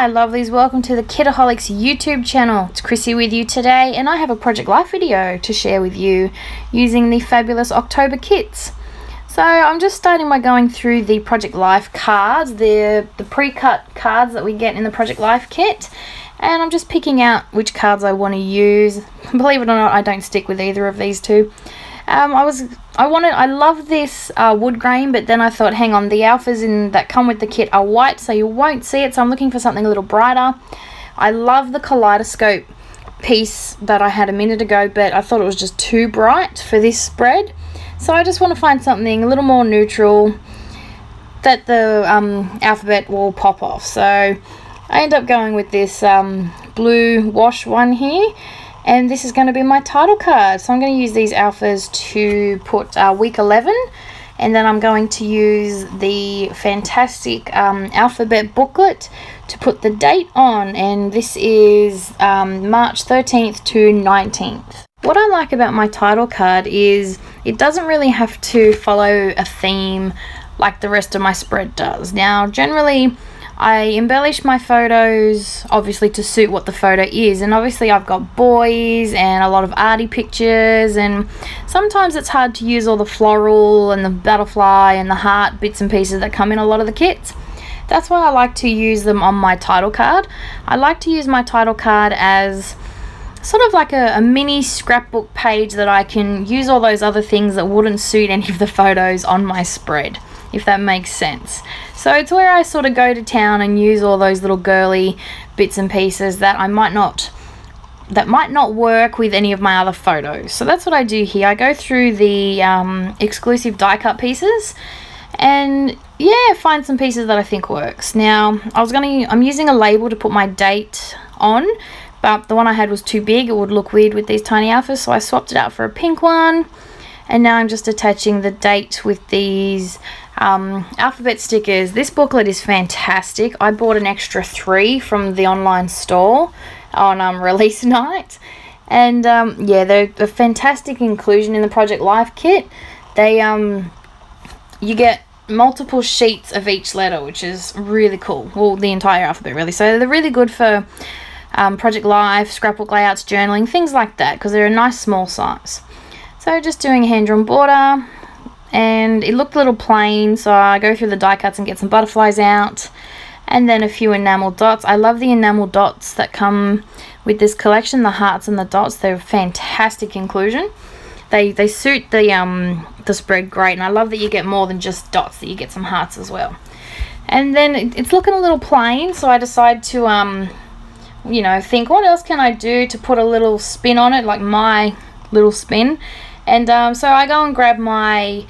Hi lovelies, welcome to the Kitaholics YouTube channel. It's Chrissy with you today, and I have a Project Life video to share with you using the fabulous October kits. So I'm just starting by going through the Project Life cards, the pre-cut cards that we get in the Project Life kit, and I'm just picking out which cards I want to use. Believe it or not, I don't stick with either of these two. I love this wood grain, but then I thought, hang on, the alphas that come with the kit are white, so you won't see it, so I'm looking for something a little brighter. I love the kaleidoscope piece that I had a minute ago, but I thought it was just too bright for this spread, so I just want to find something a little more neutral that the alphabet will pop off. So I end up going with this blue wash one here. And this is going to be my title card. So I'm going to use these alphas to put week 11. And then I'm going to use the fantastic alphabet booklet to put the date on. And this is March 13th to 19th. What I like about my title card is it doesn't really have to follow a theme like the rest of my spread does. Now, generally, I embellish my photos obviously to suit what the photo is, and obviously I've got boys and a lot of arty pictures, and sometimes it's hard to use all the floral and the butterfly and the heart bits and pieces that come in a lot of the kits. That's why I like to use them on my title card. I like to use my title card as sort of like a mini scrapbook page that I can use all those other things that wouldn't suit any of the photos on my spread, if that makes sense. So it's where I sort of go to town and use all those little girly bits and pieces that might not work with any of my other photos. So that's what I do here. I go through the exclusive die cut pieces and yeah, find some pieces that I think works. Now I'm using a label to put my date on, but the one I had was too big. It would look weird with these tiny alphas, so I swapped it out for a pink one. And now I'm just attaching the date with these alphabet stickers. This booklet is fantastic. I bought an extra 3 from the online store on release night, and yeah, they're a fantastic inclusion in the Project Life kit. They you get multiple sheets of each letter, which is really cool. Well, the entire alphabet really. So they're really good for Project Life, scrapbook layouts, journaling, things like that, because they're a nice small size. So just doing a hand-drawn border, and it looked a little plain, so I go through the die cuts and get some butterflies out, and then a few enamel dots. I love the enamel dots that come with this collection, the hearts and the dots. They're a fantastic inclusion. They suit the spread great, and I love that you get more than just dots, that you get some hearts as well. And then it's looking a little plain, so I decide to you know, think, what else can I do to put a little spin on it, like my little spin. And so I go and grab my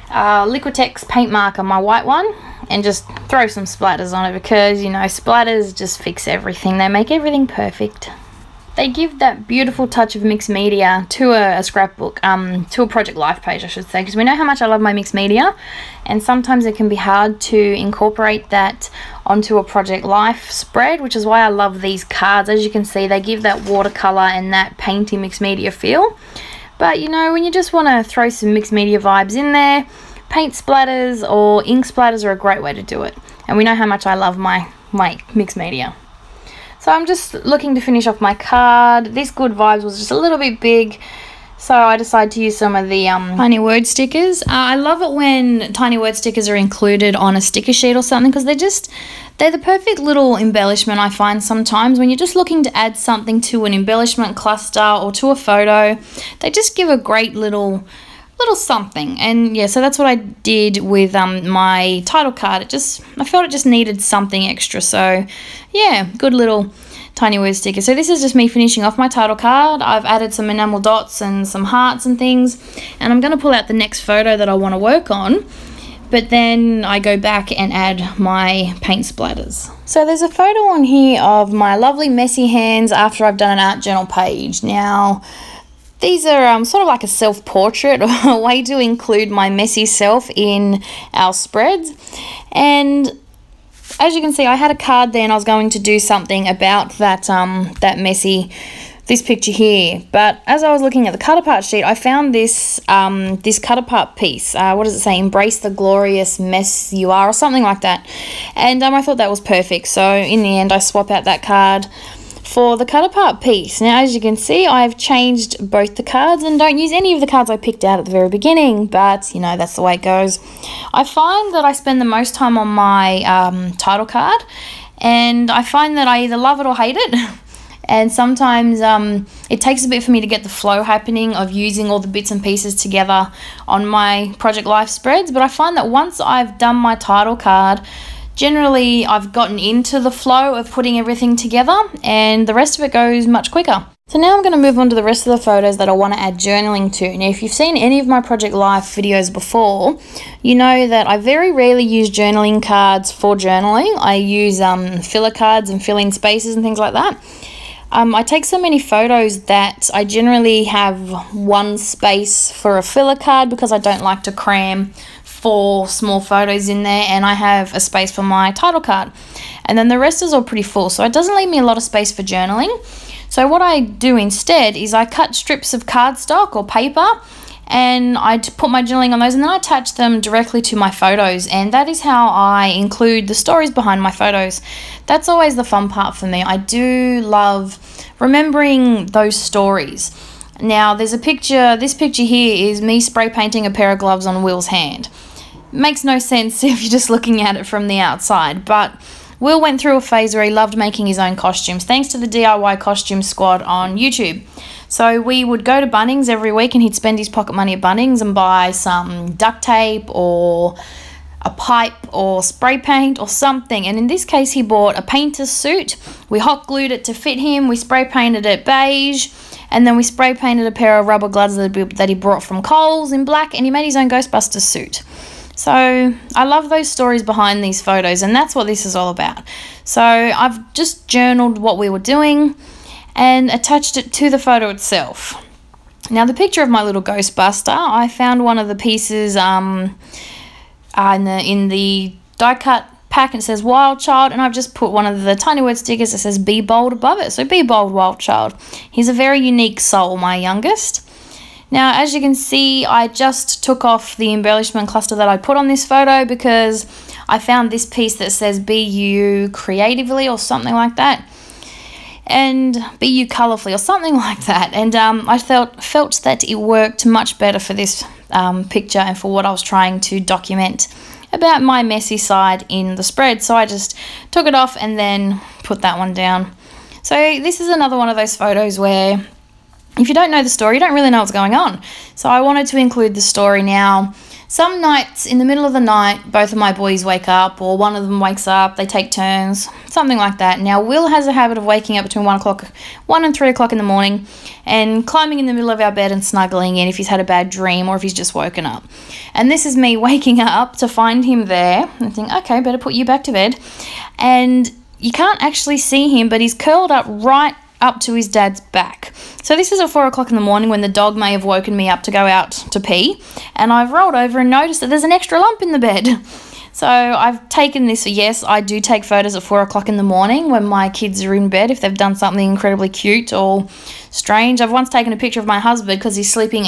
Liquitex paint marker, my white one, and just throw some splatters on it, because, you know, splatters just fix everything. They make everything perfect. They give that beautiful touch of mixed media to a scrapbook, to a Project Life page, I should say, because we know how much I love my mixed media, and sometimes it can be hard to incorporate that onto a Project Life spread, which is why I love these cards. As you can see, they give that watercolor and that painty mixed media feel. But, you know, when you just want to throw some mixed media vibes in there, paint splatters or ink splatters are a great way to do it. And we know how much I love my mixed media. So I'm just looking to finish off my card. This Good Vibes was just a little bit big, so I decided to use some of the tiny word stickers. I love it when tiny word stickers are included on a sticker sheet or something, because they're the perfect little embellishment, I find sometimes. When you're just looking to add something to an embellishment cluster or to a photo, they just give a great little something. And yeah, so that's what I did with my title card. I felt it just needed something extra, so yeah, good little tiny word sticker. So this is just me finishing off my title card. I've added some enamel dots and some hearts and things, and I'm going to pull out the next photo that I want to work on, but then I go back and add my paint splatters. So there's a photo on here of my lovely messy hands after I've done an art journal page. Now, these are sort of like a self-portrait, or a way to include my messy self in our spreads. And as you can see, I had a card there, and I was going to do something about that that messy this picture here. But as I was looking at the cut apart sheet, I found this this cut apart piece. What does it say? Embrace the glorious mess you are, or something like that. And I thought that was perfect. So in the end, I swap out that card for the cut apart piece. Now, as you can see, I've changed both the cards and don't use any of the cards I picked out at the very beginning, but you know, that's the way it goes. I find that I spend the most time on my title card, and I find that I either love it or hate it. And sometimes it takes a bit for me to get the flow happening of using all the bits and pieces together on my Project Life spreads, but I find that once I've done my title card, generally I've gotten into the flow of putting everything together, and the rest of it goes much quicker. So now I'm going to move on to the rest of the photos that I want to add journaling to. Now, if you've seen any of my Project Life videos before, you know that I very rarely use journaling cards for journaling. I use filler cards and fill in spaces and things like that. I take so many photos that I generally have one space for a filler card because I don't like to cram 4 small photos in there, and I have a space for my title card, and then the rest is all pretty full, so it doesn't leave me a lot of space for journaling. So what I do instead is I cut strips of cardstock or paper, and I put my journaling on those, and then I attach them directly to my photos, and that is how I include the stories behind my photos. That's always the fun part for me. I do love remembering those stories. Now, there's a picture, this picture here is me spray painting a pair of gloves on Will's hand. Makes no sense if you're just looking at it from the outside, but Will went through a phase where he loved making his own costumes, thanks to the DIY Costume Squad on YouTube. So we would go to Bunnings every week, and he'd spend his pocket money at Bunnings and buy some duct tape or a pipe or spray paint or something. And in this case, he bought a painter's suit. We hot glued it to fit him. We spray painted it beige, and then we spray painted a pair of rubber gloves that he brought from Kohl's in black, and he made his own Ghostbusters suit. So I love those stories behind these photos, and that's what this is all about. So I've just journaled what we were doing and attached it to the photo itself. Now, the picture of my little Ghostbuster, I found one of the pieces in the die cut pack, and it says Wild Child, and I've just put one of the tiny word stickers that says Be Bold above it. So be bold, Wild Child. He's a very unique soul, my youngest. Now, as you can see, I just took off the embellishment cluster that I put on this photo because I found this piece that says Be You Creatively or something like that, and Be You Colourfully or something like that, and I felt that it worked much better for this picture and for what I was trying to document about my messy side in the spread. So I just took it off and then put that one down. So this is another one of those photos where if you don't know the story, you don't really know what's going on. So I wanted to include the story. Now, some nights in the middle of the night, both of my boys wake up, or one of them wakes up, they take turns, something like that. Now, Will has a habit of waking up between 1 and 3 o'clock in the morning and climbing in the middle of our bed and snuggling in if he's had a bad dream or if he's just woken up. And this is me waking up to find him there and think, okay, better put you back to bed. And you can't actually see him, but he's curled up right up to his dad's back. So this is at 4 o'clock in the morning when the dog may have woken me up to go out to pee, and I've rolled over and noticed that there's an extra lump in the bed. So I've taken this. Yes, I do take photos at 4 o'clock in the morning when my kids are in bed if they've done something incredibly cute or strange. I've once taken a picture of my husband because he's sleeping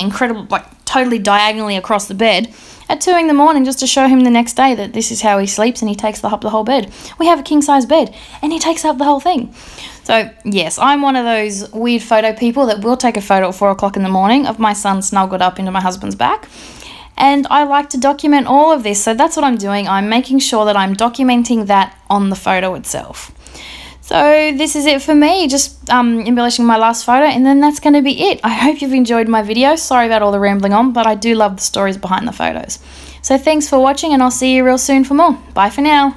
totally diagonally across the bed at 2 in the morning just to show him the next day that this is how he sleeps, and he takes up the whole bed. We have a king-size bed and he takes up the whole thing. So yes, I'm one of those weird photo people that will take a photo at 4 o'clock in the morning of my son snuggled up into my husband's back. And I like to document all of this. So that's what I'm doing. I'm making sure that I'm documenting that on the photo itself. So this is it for me, just embellishing my last photo, and then that's going to be it. I hope you've enjoyed my video. Sorry about all the rambling on, but I do love the stories behind the photos. So thanks for watching, and I'll see you real soon for more. Bye for now.